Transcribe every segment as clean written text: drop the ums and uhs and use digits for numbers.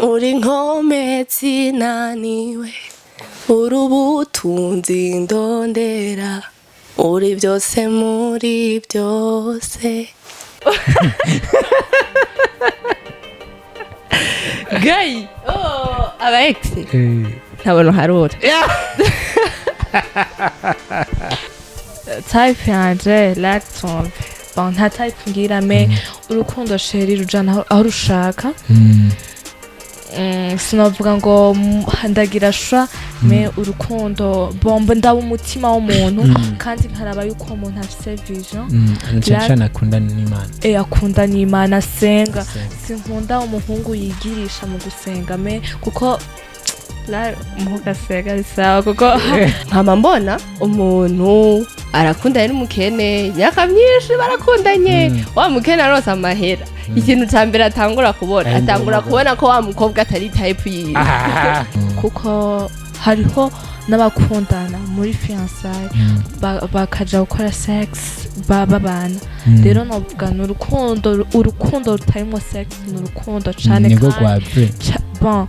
uri nkomezi naniwe uri ubutunzi ndondera uri byose muri byose. Gay aba ex ntabona harura type yanje lactone bon nta type ngira me urukundo sheri rujana aho rushaka. Sinavuga ngo ndagira shwa me urukundo bomba ndaba umutima w'umuntu kandi nkaraba yuko umuntu afite vision cyane akunda n'Imana akunda n'Imana asenga. Sinkunda umuhungu yigirisha mu gusenga me kuko la umuhungu asenga bisawa kuko nkama mbona umuntu arakunda n'umukene nyaka myinshi barakundanye wa mukene arose amahera ikintu cyambere atangura kubona ko wa mukobwa atari type yiwe kuko hariho n'abakundana muri fiançailles bakaja gukora sex babana rero novuga urukundo rutarimo sex n'urukundo cyane nigo gwabwe bon.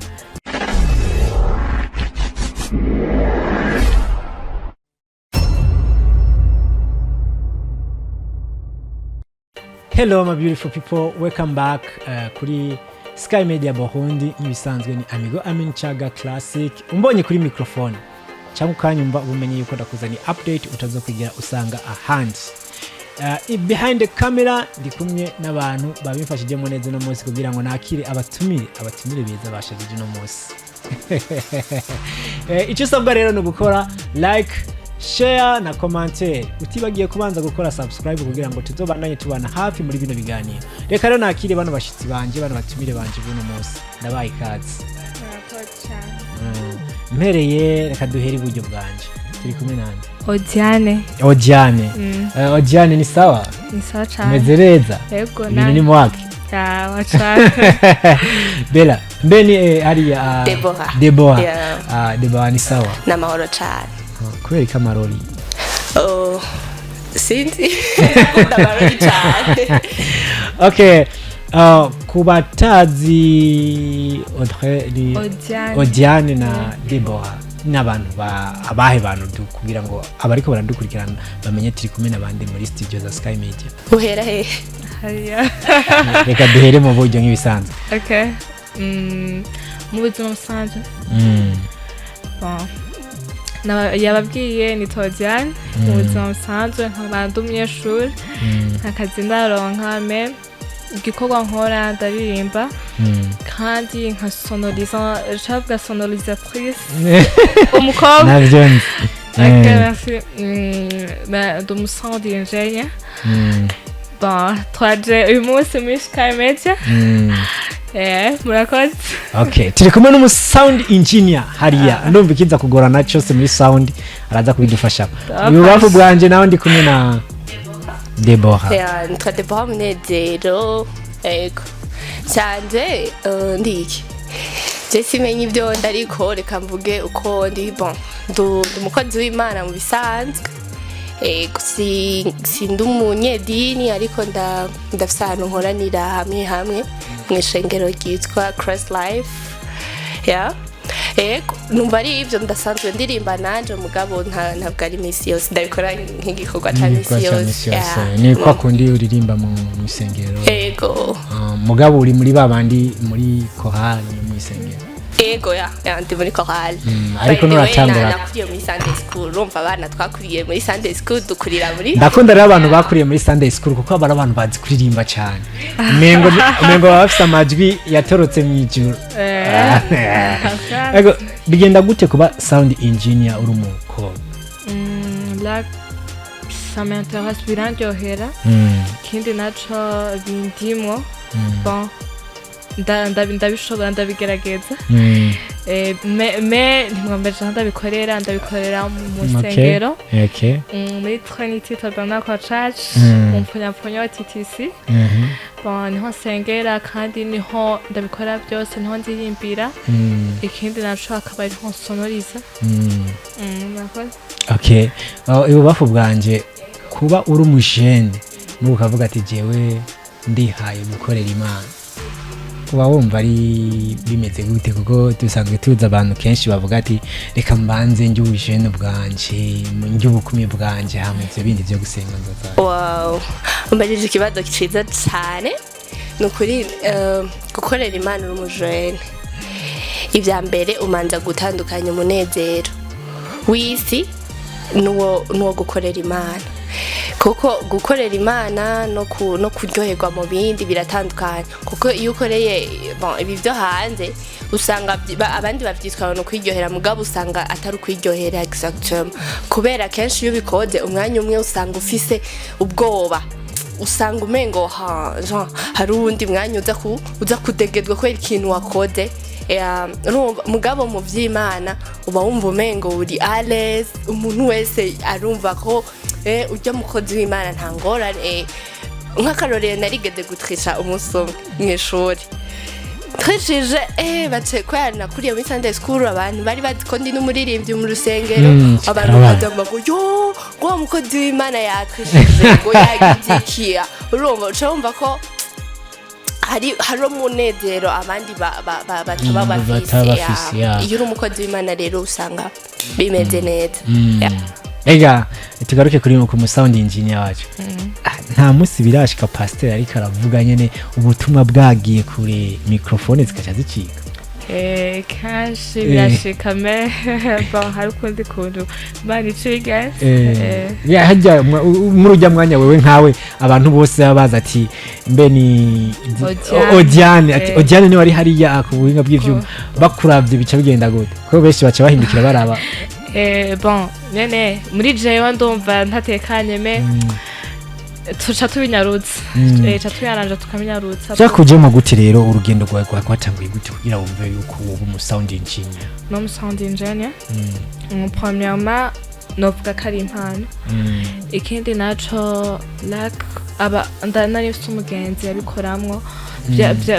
Hello my beautiful people, welcome back kuri Sky Media Burundi. Nibisanzwe ni Amigo Amin Chaga Classic. Umbonye kuri microphone cyangwa ukanyumva ubumenye yuko ndakuzani update utazokugira usanga ahandi. Behind the camera ndi kumwe n'abantu babimfashije neza no munsi kugira ngo nakire abatumire beza bashagije no munsi. Icyo usabwa rero no gukora like, share na commentaire, utibagiye kubanza gukora subscribe kugira ngo tuzobandanye tubana hafi muri bino biganiro. Reka rero nakire bano bashitsi banje bano batumire banje buno munsi ndabaye ikaze. Mpereye reka duhere iburyo bwanje turi kumwe nande Odiane ni sawa? Ni sawa cyane. Mezereza? Yego na. Ni mwaki? Wachaka. Bella, mbeni hariya Debora. Debora ni sawa? Na mahoro cyane. Kweli kamaroli. Sinzi. Ndabaroli cyane. Okay. Kubatazi Odiane na Debora n'abantu abahe bantu kugira ngo abariko baradukurikirana bamenye turi kumwe n'abandi muri studio za Sky Media. Uhera he? Hariya. Reka duhere mu buryo nk'ibisanzwe. Okay. Mu buzima busanzwe. Yababwiye ni Odiane mu buzima busanzwe nk'abandi umunyeshuri akazi ndaronka me igikorwa nkora ndaririmba kandi nka sonorisatrice umukobwa navyo nzi. de mon sound d'ingénieur. Bon, twaje uyu munsi muri Sky Media. Murakoze. Okay, turi kumwe n'umu sound engineer hariya. Ndumva ikiza kugorana cyose muri sound araza kubidufasha. Uyu bafu bwanje nawe ndi kumwe na Debora. Nitwa Debora Munezero. Ego. Cyanje ndiki. Je simenye ibyo ndariko reka mvuge uko ndi bon. Umukozi w'Imana mu bisanzwe. Ego sindi umunyedini ariko ndafise ahantu nkoranira hamwe mw'ishengero ryitwa Christ Life. Numva ari ibyo ndasanzwe ndirimba nanje mugabo ntabwo ari misi yose ndabikora nk'igikorwa cya misi yose. Ni kwa kundi uririmba mu isengero. Ego. Mugabo uri muri babandi muri korali mu isengero. Ego ndi muri korali. Ariko nuratangura. Nakuriye muri Sunday school. Urumva abana twakuriye muri Sunday school dukurira muri. Ndakunda rero abantu bakuriye muri Sunday school kuko abari abantu bazi kuririmba cyane. Umengo bafite amajwi yatorotse mu ijuru. Ego bigenda gute kuba sound engineer uri umukobwa? Là ça m'intéresse birandyohera. Kindi naco bindimo. Bon ndabishobora ndabigerageza. Me ntimwambeje ndabikorera mu sengero. Muri Trinity Tabernacle Church mu Mpunyampfunyo TTC. Bon niho nsengera kandi niho ndabikora byose niho ndirimbira. Ikindi naco akaba ariho nsonoriza. Okay. Ibo bafu bwanje kuba uri umujene nuko kavuga ati jewe ndihaye gukorera Imana. uba wumva ari bimeze gute kuko dusanzwe tuzi abantu kenshi bavuga ati reka mbanze njye ubujene bwanje njye ubukumi bwanje hamwe ivyo bindi vyo gusenga nzoza. Wow, umbajije ikibazo ciza cyane. Nukuri gukorera Imana uri umujene, ivya mbere umanza gutandukanya umunezero w'isi nuwo gukorera Imana, kuko gukorera Imana no kuryoherwa mu bindi biratandukanye. Kuko iyo ukoreye ibi byo hanze usanga abandi bavyitwara no kwiryohera, mugabo usanga atari kwiryohera exactement, kubera kenshi iyo bikoze umwanya umwe usanga ufise ubwoba, usanga umengo hari uwundi mwanya uza kudegedwa kubera ikintu wakoze. Mugabo mu vy'Imana uba wumva umengo uri alles, umuntu wese arumva ko ujya mukozi w'Imana nta ngorane. Nk'akarorero narigeze gutrisha umunsi umwe mw'ishuri, twishije bace kwera nakuriye muri Sunday school, abantu bari bazi ko ndi n'umuririmbyi mu rusengero, abantu badamba ngo yo ngo mukozi w'Imana yatrishije ngo yagizikiya. Urumva ucumva ko hari umunezero abandi bataba bafise. Iyo uri umukozi w'Imana rero usanga bimeze neza. Ega tugaruke kuri mu sound engineer wacu. Nta musi birashika pastor ariko aravuga nyene ubutumwa bwagiye kure microphone zikaca zicika. Kanshi birashika me bon hari kundi kuntu bari triggers. Ya hajya murujya mwanya wewe nkawe abantu bose babaza ati mbe ni Odiane, ati Odiane ni wari hariya ku buhinga bw'ivyuma bakuravye bica bigenda gute ko benshi baca bahindukira baraba. Bon nene muri jewe ndumva ntatekanye me tuca tubinyarutse ca tuyaranje tukaminyarutsa. Cyakujemo gute rero urugendo rwawe rwatanguye gute kugira wumve yuko ubu mu sound engineer? No mu sound engineer premièrement novuga ko ari impano. Ikindi naco aba ndanari ufite umugenzi yabikoramwo,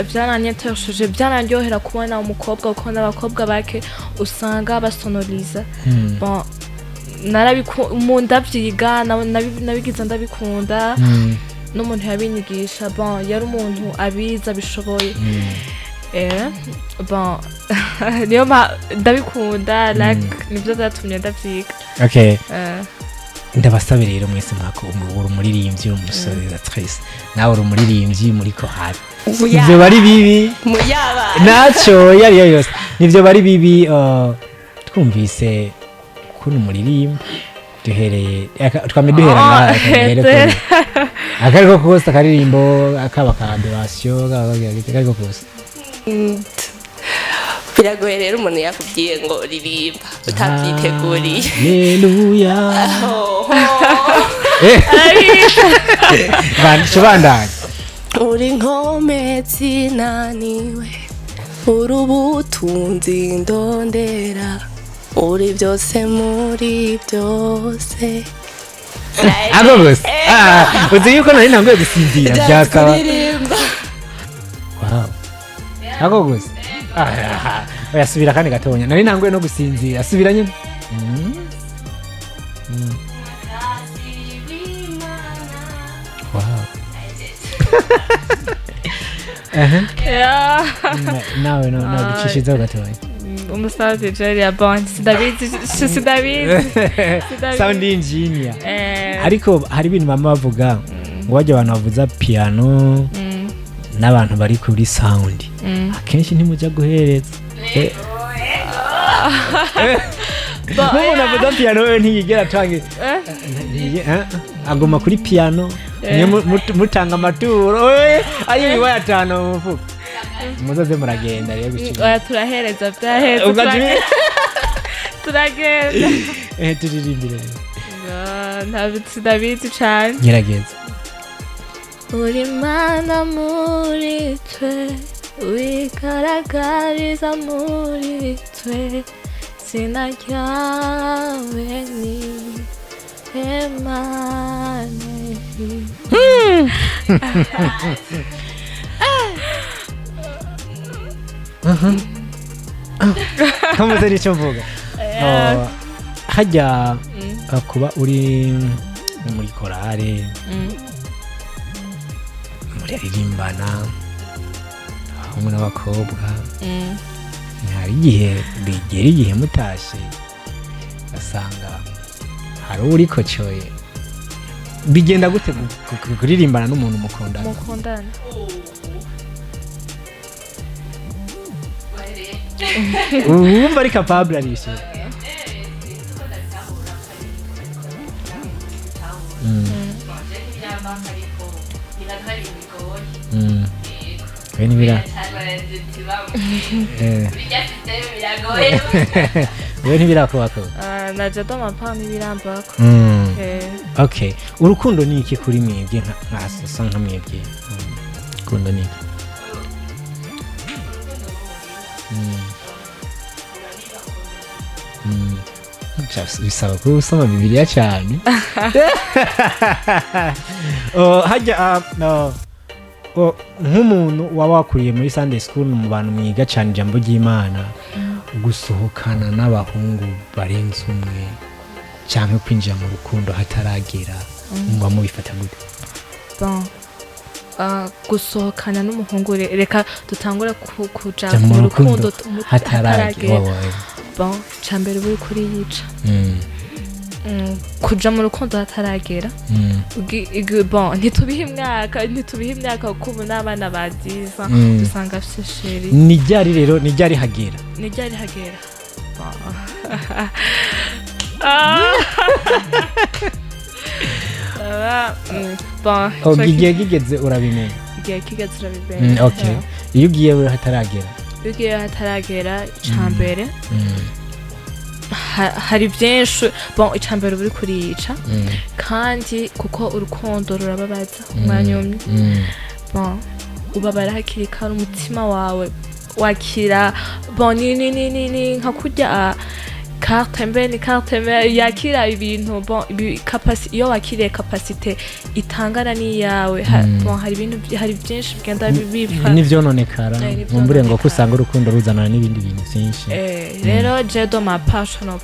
byaranyeteresheje, byaranryohera kubona umukobwa, uko n'abakobwa bake usanga basonoriza. Bon ndavyiga nabigize ndabikunda, n'umuntu yabinyigisha. Bon yari umuntu abiza bishoboye. Bon niyo ndabikunda, nibyo byatumye ndavyiga. Okay. Ndabasabe rero mwese mwako uri umuririmbyi w'umusore Trace, nawe uri umuririmbyi muri kohari. Ivyo bari bibi muyaba naco yari yose nivyo bari bibi. Twumvise kuno umuririmba duhereye twame duherana akariko kose akaririmbo akaba ka adoration akariko kose. Biragoye rero umuntu yakubwiye ngo ririmba utavyiteguriye. Haleluya. Bandanye uri nkomezi naniwe, uri ubutunzi ndondera, uri byose muri byose. Ako gusa uzi yuko nari ntanguye gusinzira byakaba. Wow, ako gusa oyasubira kandi gatonya, nari ntanguye no gusinzira. Asubira nyine. Wow. Nawe gucishizaho gatonya. Umusazi Jerry ya band sidabizi. Sound engineer. Ariko hari ibintu mama bavuga ngo wajya abantu bavuza piano n'abantu bari kuri sound akenshi ntimuja guhereza. Bo navuza piano wewe ntiyigera tange agoma kuri piano mutanga amaturo ayi wayatano mu mufuka muzoze muragenda rero gucika. Turahereza byaheze turagenda turirimbire. Sidabizi cyane. Gerageza. Uri Mana muri twe, wigaragariza muri twe, izina ryawe ni Emmanuel. Kamuze nicyo mvuga. Hajya kuba uri muri korale muririmbana abahungu n'abakobwa hari igihe bigera igihe mutashe ugasanga hari uri kocoye bigenda gute kuririmbana n'umuntu mukundana wumva ari capable arishyura we ntibirakubako naje domapa ntibirambako okay urukundo ni iki kuri mwebwe nkasa nka mwebwe urukundo ni iki bisaba ko usoma bibiliya cyane hajya nk'umuntu waba wakuriye muri Sunday school mu bantu mwiga cyane ijambo ry'Imana gusohokana n'abahungu barenze umwe cyangwa kwinjira mu rukundo hataragera muba mubifata gute? Gusohokana n'umuhungu reka dutangura kuja mu rukundo hataragera cyambere buri kuri yica kuja mu rukundo hataragera ntitubihe imyaka kuko ubu n'abana baziza dusanga afite sheri nijyari rero nijyari hagera igihe kigeze urabimenya okay iyo ugiye hataragera cyambere hari byinshi icyambere buri kuriyica kandi kuko urukundo rurababaza umwanya umwe ubabara hakiri kare umutima wawe wakira ni nka kurya carte mbe yakira ibintu iyo wakiriye capacité itangana n'iyawe hari ibintu hari byinshi bigenda bipfa n'ivyononekara mumbure ngo kusanga urukundo ruzanana n'ibindi bintu byinshi rero je do ma passion of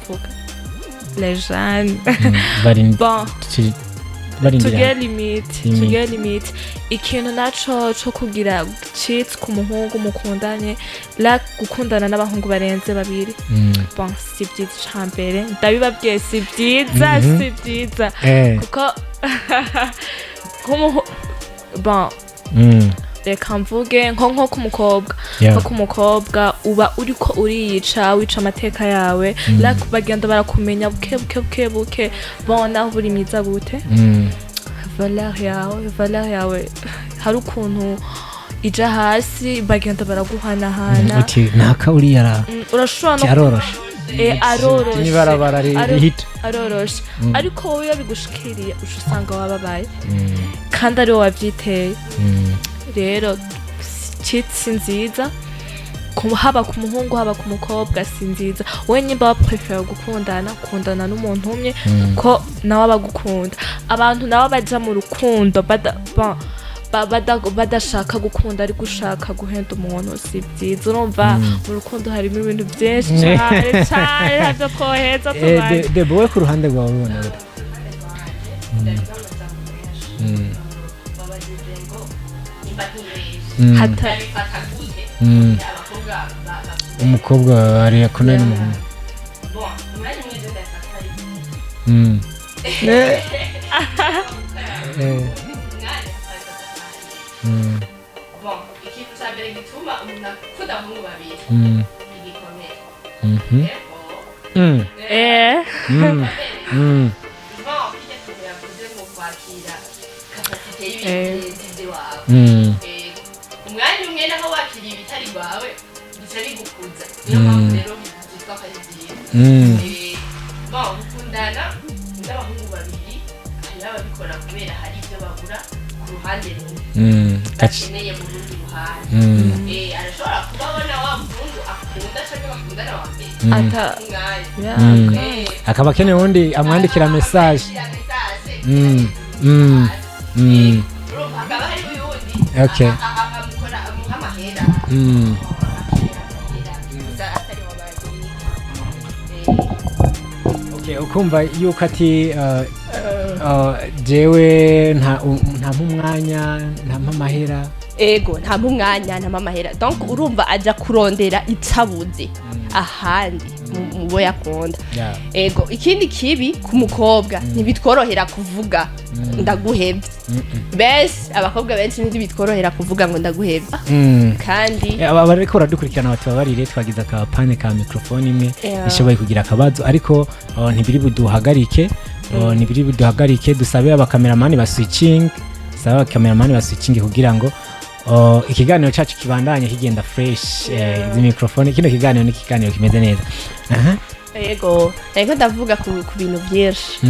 les jeunes tugira limite ikintu naco co kugira cheat ku muhungu mukundanye la gukundana n'abahungu barenze babiri si byiza cyambere ndabibabwiye si byiza kuko reka mvuge nko kumukobwa uba uriko uriyica wica amateka yawe la bagenda barakumenya buke bona buri myiza gute valeur yawe hari ukuntu ija hasi bagenda baraguhanahana naka uriya urashobora aroroshe nibarabara rihita aroroshe ariko wowe yabigushikiriye usanga wababaye kandi ari wowe wabyiteye rero si nziza haba ku muhungu haba ku mukobwa si nziza wowe nyimba waprefera gukundana n'umuntu umwe ko nawe abagukunda abantu nawe baja mu rukundo badashaka gukunda ariko ushaka guhenda umuntu si byiza urumva mu rukundo harimo ibintu byinshi cyane nabyo kohereza debo we ku ruhande rwawe ubona umukobwa ari yakunanye n'umuhungu ikintu cya mbere gituma umuntu akunda abahungu babiri igikomere kijya yavuze ngo kwakira kapasite y'ibintu wawe umwanya umwe naho wakiriye ibitari rwawe bica bigukuza niyo mpamvu rero byitwa ko ari byiza gukundana n'abahungu babiri hari ababikora kubera hari ibyo babura ku ruhande rumwe bakeneye mu rundi ruhande arashobora kuba abona wa muhungu akunda cyangwa bakundana wa mbere akaba akeneye ubundi amwandikira message hakaba hari uyundi amukora amuha amahera atari wa babiri ukumva yuko ati jewe nta umwanya nta amahera ego nta mwanya nta mamahera donc urumva aja kurondera icabuze ahandi mu bo yakunda ego ikindi kibi ku mukobwa ntibitworohera kuvuga ndaguhevye Besh abakobwa benshi ntibitworohera kuvuga ngo ndaguhevye kandi abariko baradukurikirana batubabarire twagize akapane ka microphone imwe ishoboye kugira akabazo ariko ntibiri buduhagarike dusabe abakameramani ba switching kugira ngo ikiganiro cyacu kibandanye kigenda fresh izi microphone kino kiganiro ni kiganiro kimeze neza yego ndavuga ku bintu byinshi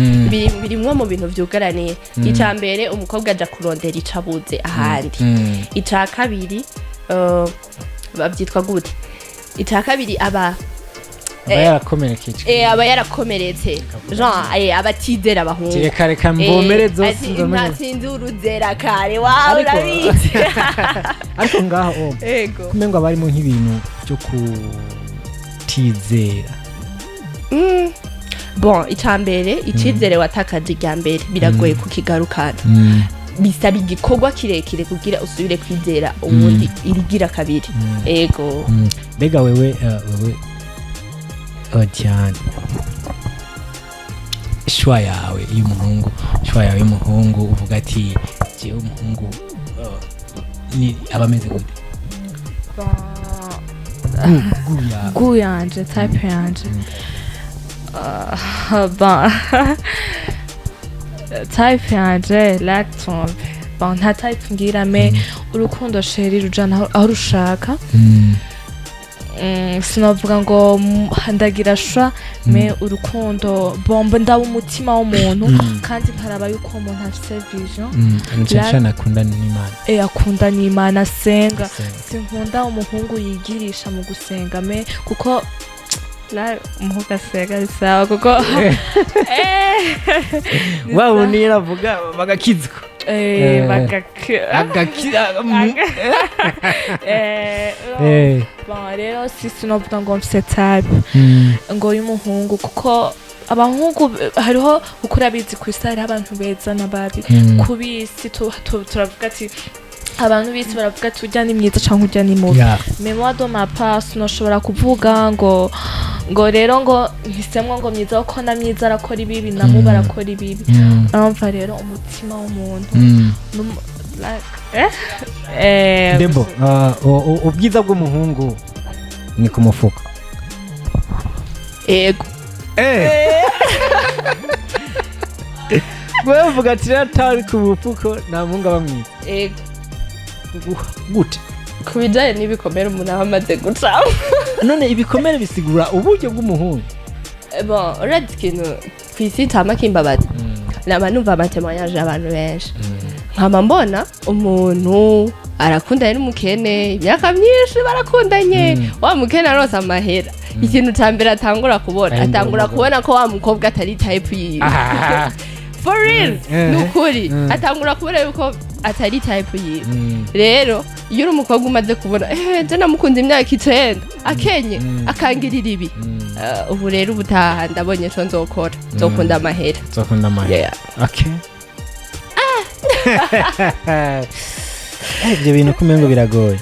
birimwo mu bintu vyugaraniye icya mbere umukobwa aja kurondera icabuze ahandi icya kabiri babyitwa gute icya kabiri aba yarakomeretse genre abatizera abahungu reka mbomere zose sinzi uruzera kare wawe urabizi ariko ngaho kumengo abarimo nk'ibintu byo kutizera bon icambere icizere watakaje irya mbere biragoye kukigarukana bisaba igikorwa kirekire kugira usubire kwizera ubundi irigira kabiri ego bega wewe Diane shwa yawe y'umuhungu uvuga ati je umuhungu ni abameze gute guyanje type yanje type yanje lacton nta type ngira me urukundo sheri rujana aho rushaka sinavuga ngo ndagira shwa me urukundo bomba ndaba umutima w'umuntu kandi nkaraba yuko umuntu afite vision nshana akunda n'Imana akunda n'Imana asenga sinkunda umuhungu yigirisha mu gusenga me kuko la umuhungu asenga bisawa kuko waba niravuga bagakizwa rero sinovuga ngo mfise type ngo y'umuhungu kuko abahungu hariho ukuri abizi ku isi hariho abantu beza n'ababi ku bisi turavuga ati abantu bisi baravuga ati ujya ni myiza cyangwa ujya ni mubi memoire de ma part sinoshobora kuvuga ngo rero ngo mpisemwo ngo myiza kuko na myiza arakora ibibi nabo barakora ibibi urumva rero umutima w'umuntu Debo ubwiza bw'umuhungu ni ku mufuka ego bavuga ati atari ku mufuko nta muhungu aba mwiza ego gute ku bijyanye n'ibikomere umuntu aba amaze gucamo none ibikomere bisigura uburyo bw'umuhungu uretse ikintu ku isi cyama kimbabaza naba numva amatemoyaje y'abantu benshi nkaba mbona umuntu arakundanye n'umukene imyaka myinshi barakundanye wa mukene arose amahera ikintu cya mbere atangura kubona ko wa mukobwa atari type yiwe for real nukuri atangura kubona yuko atari type yiwe rero iyo uri umukobwa umaze kubona je namukunze imyaka 9 akenye akangirira ibi ubu rero ubutaha ndabonye co nzokora nzokunda amahera okay ibyo bintu kumengo biragoye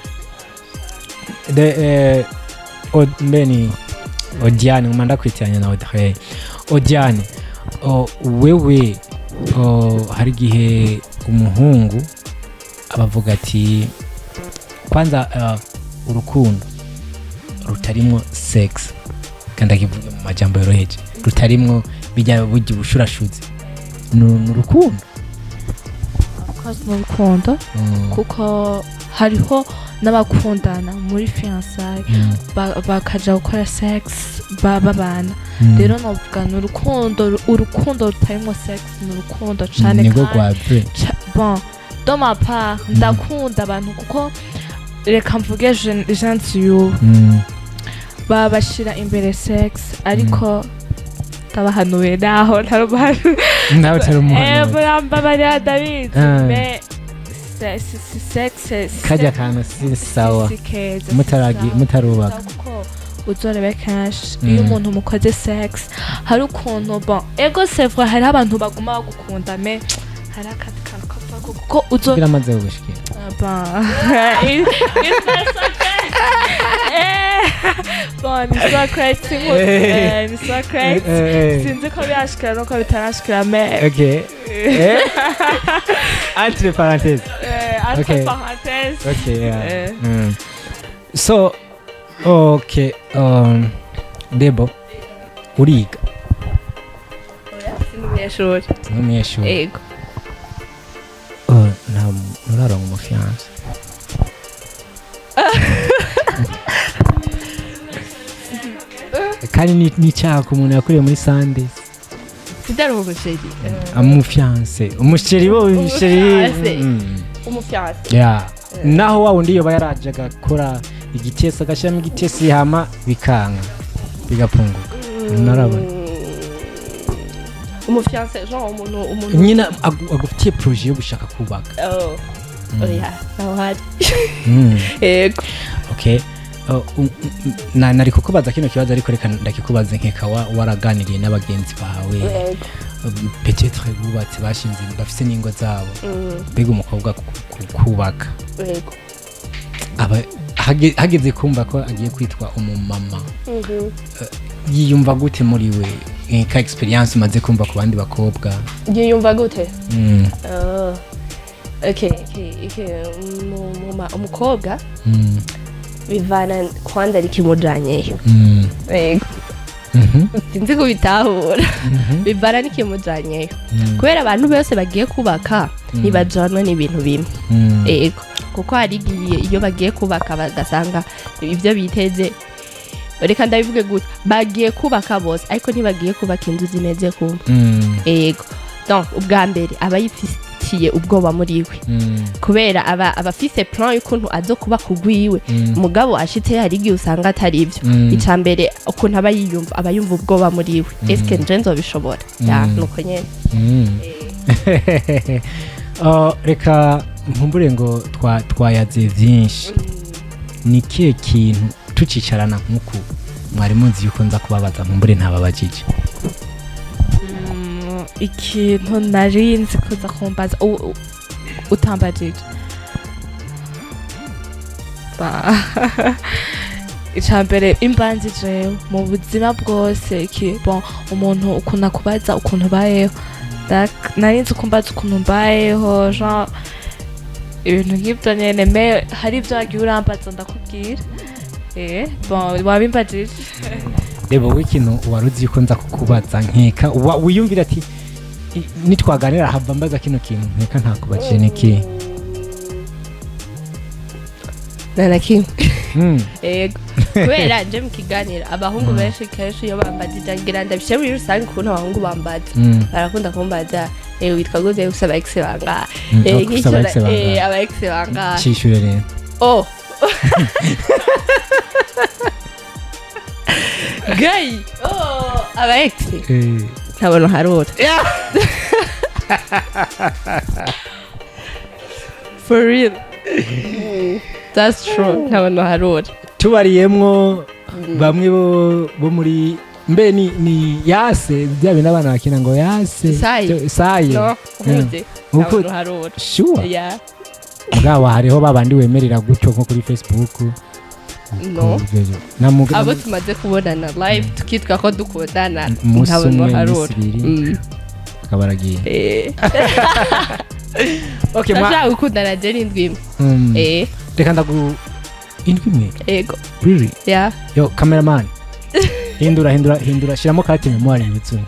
mbeni Diane ngumanda kwitiranya na Audrey Diane wewe hari gihe umuhungu abavuga ati kwanza urukundo rutarimo sex kandi akivuga mu majambo yoroheje rutarimo bijya bugi bushurashuze n'urukundo n'urukundo kuko hariho n'abakundana muri fiançailles bakaja gukora sex babana rero novuga urukundo rutarimo sex n'urukundo cane nigo gwavre bon dans ma part ndakunda abantu kuko reka mvuge gentil babashira imbere sex ariko tabahanuye naho tari umuhano barambabarira David mais sex kajya kana si sawa mutarubaka uzorebe kenshi iyo umuntu mukoze sex hari ukuntu bon ego c'est vrai hari abantu baguma bagukunda mais hari akandi kantu kapfa kuko biramaze gushikira Bon, ni Socrates, ni Socrates. Sinzi ko byashikira no ko bitarashikira mais. Okay. Entre parenthèses. Entre parenthèses. Okay, yeah. So, okay, Debo, uriga? Umunyeshuri. Ego. Nuraronka umufiance. Kandi n'icyaha ku muntu yakuriye muri Sundays. Sidari umusheri. Umufiance. Umusheri bo umusheri. Umufiance. Yeah. Naho wa wundi yoba yaraje agakora igitesa agashyiramo igitesi hama bikanga bigapunguka. Narabona. Umufiance genre umuntu nyina agufitiye projet yo gushaka kubaka. Yeah, naho hari. Ego. Okay. Nari kukubaza kino kibazo ariko reka ndakikubaze nkeka waraganiriye n'abagenzi bawe peut-être bubatse bashinze bafise n'ingo zabo bega umukobwa kubaka hageze kumva ko agiye kwitwa umumama yiyumva gute muri we ka experience umaze kumva ku bandi bakobwa yiyumva gute okay umukobwa bivana kwanza likimujanye ego sinzi kubitahura bivana nikimujanye kubera abantu bose bagiye kubaka ntibajanwa n'ibintu bimwe ego kuko hari iyo bagiye kubaka bagasanga ibyo biteze reka ndabivuge gute bagiye kubaka bose ariko ntibagiye kubaka inzu zimeze kumwe ego donc ubwa mbere abayifitiye ubwoba muri we kubera abafise plan y'ukuntu azo kuba kugwiwe mugabo ashitse hari igihe usanga atari ivyo icambere ukuntu abayumva ubwoba muri we eske njenzo bishobora ya nuko nyene reka nkumbure ngo twayaze vyinshi ni kihe kintu tucicarana nk'uku mwari munzi yuko nza kubabaza nkumbure ntababajije ikintu narinzi kuza kumbaza utambajije icambere imbanjije mu buzima bwose bon umuntu ukunda kubaza ukuntu bayeho narinzi kumbaza ukuntu mbayeho genre ibintu nk'ibyo nyene me hari ibyo wagiye urambaza ndakubwira bon wabimbajije reba w'ikintu waruzi yuko nza kukubaza nkeka wiyumvira ati nitwaganira hava mbaza kino kintu nkeka ntakubajije niki nanaki ego kubera nje mukiganira abahungu benshi kenshi iyo bambajije ngira ndabishe muri rusange ukuntu abahungu bambaza barakunda kumbaza witwa gute usaba ex banga aba ex banga cishure rero gay aba ex ntabona harota for real that's true ntabona harota tubariyemwo bamwe bo muri mbe ni yase byabe n'abana bakina ngo yase saye no ntabona harota sure yeah mugabo hariho babandi wemerera gutyo nko kuri Facebook no abo tumaze kubonana live tukitwa ko dukundana ntabona harota akabaragiye okay ma ukundana je n'indwi reka ndagu indwi imwe ego really yeah yo cameraman hindura shiramo kati memoire yutsu